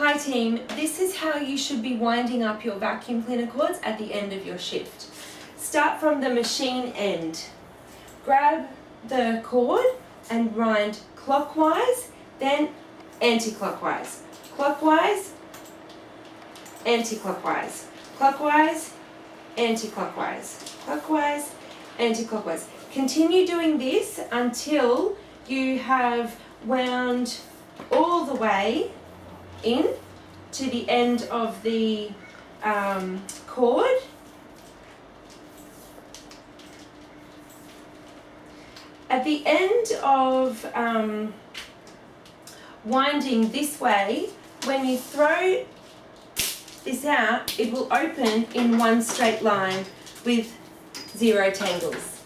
Hi team, this is how you should be winding up your vacuum cleaner cords at the end of your shift. Start from the machine end. Grab the cord and wind clockwise, then anti-clockwise. Clockwise, anti-clockwise. Clockwise, anti-clockwise. Clockwise, anti-clockwise. Continue doing this until you have wound all the way in to the end of the cord. At the end of winding this way, when you throw this out, it will open in one straight line with 0 tangles.